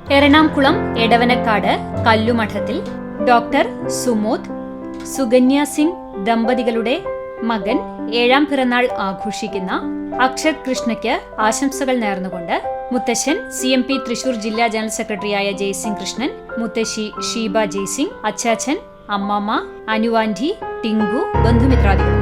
Ernakulam Edavanakkad കല്ലുമഠത്തിൽ doctor Sumod Sukanya Singh ദമ്പതികളുടെ മകൻ 7ാം പിറന്നാൾ ആഘോഷിക്കുന്ന അക്ഷത് കൃഷ്ണയ്ക്ക് ആശംസകൾ നേർന്നുകൊണ്ട് മുത്തശ്ശൻ CMP തൃശൂർ ജില്ലാ ജനറൽ സെക്രട്ടറിയായ ജയ്സിംഗ് കൃഷ്ണൻ, മുത്തശ്ശി ഷീബ ജയ്സിംഗ്, അച്ചാച്ചൻ, അമ്മമ്മ, അനുവാൻറ്റി, ടിങ്കു, ബന്ധുമിത്രാദികൾ.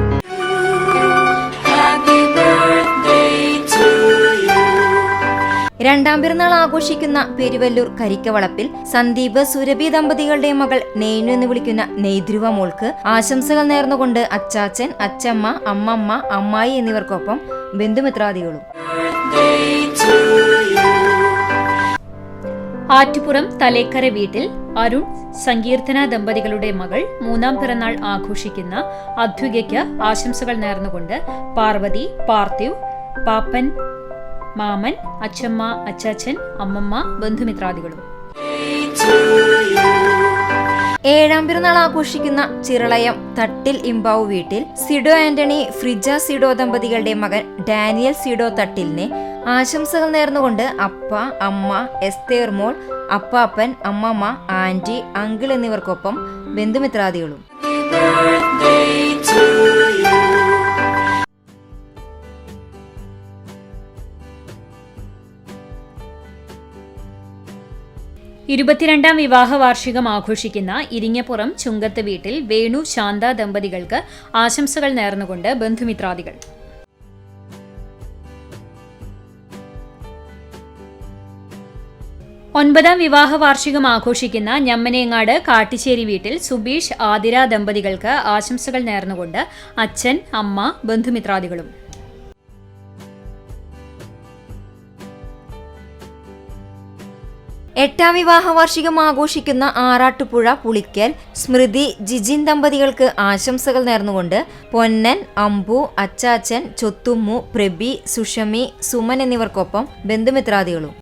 രണ്ടാം പിറന്നാൾ ആഘോഷിക്കുന്ന പെരുവല്ലൂർ കരിക്കവളപ്പിൽ സന്ദീപ് സുരഭി ദമ്പതികളുടെ മകൾ നെയ്നു എന്ന് വിളിക്കുന്ന നെയ്ധ്രുവ മോൾക്ക് ആശംസകൾ നേർന്നുകൊണ്ട് അച്ചാച്ചൻ, അച്ചമ്മ, അമ്മമ്മ, അമ്മായി എന്നിവർക്കൊപ്പം ബന്ധുമിത്രാദികളും. ആറ്റുപുറം തലേക്കര വീട്ടിൽ അരുൺ സങ്കീർത്തന ദമ്പതികളുടെ മകൾ 3ാം പിറന്നാൾ ആഘോഷിക്കുന്ന അദ്വികയ്ക്ക് ആശംസകൾ നേർന്നുകൊണ്ട് പാർവതി, പാർത്ഥിവ്, പാപ്പൻ, മാമൻ, അച്ചമ്മ, അച്ചാച്ചൻ, അമ്മമ്മ, ബന്ധുമിത്രാദികളും. 7ാം പിറന്നാൾ ആഘോഷിക്കുന്ന ചിറളയം തട്ടിൽ ഇമ്പാവു വീട്ടിൽ സിഡോ ആന്റണി, ഫ്രിജ സിഡോ ദമ്പതികളുടെ മകൻ ഡാനിയൽ സിഡോ തട്ടിലിനെ ആശംസകൾ നേർന്നുകൊണ്ട് അപ്പ, അമ്മ, എസ്തേർ മോൾ, അപ്പാപ്പൻ, അമ്മമ്മ, ആന്റി, അങ്കിൾ എന്നിവർക്കൊപ്പം ബന്ധുമിത്രാദികളും. ഇരുപത്തിരണ്ടാം വിവാഹ വാർഷികം ആഘോഷിക്കുന്ന ഇരിങ്ങപ്പുറം ചുങ്കത്ത് വീട്ടിൽ വേണു, ശാന്ത ദമ്പതികൾക്ക് ആശംസകൾ നേർന്നുകൊണ്ട് ബന്ധുമിത്രാദികൾ. ഒൻപതാം വിവാഹ വാർഷികം ആഘോഷിക്കുന്ന ഞമ്മനേങ്ങാട് കാട്ടിശ്ശേരി വീട്ടിൽ സുബീഷ്, ആതിര ദമ്പതികൾക്ക് ആശംസകൾ നേർന്നുകൊണ്ട് അച്ഛൻ, അമ്മ, ബന്ധുമിത്രാദികളും. 8ാം വിവാഹ വാർഷികം ആഘോഷിക്കുന്ന ആറാട്ടുപുഴ പുളിക്കൽ സ്മൃതി, ജിജിൻ ദമ്പതികൾക്ക് ആശംസകൾ നേർന്നുകൊണ്ട് പൊന്നൻ, അമ്പു, അച്ചാച്ചൻ, ചൊത്തുമ്മു, പ്രഭി, സുഷമി, സുമൻ എന്നിവർക്കൊപ്പം ബന്ധുമിത്രാദികളും.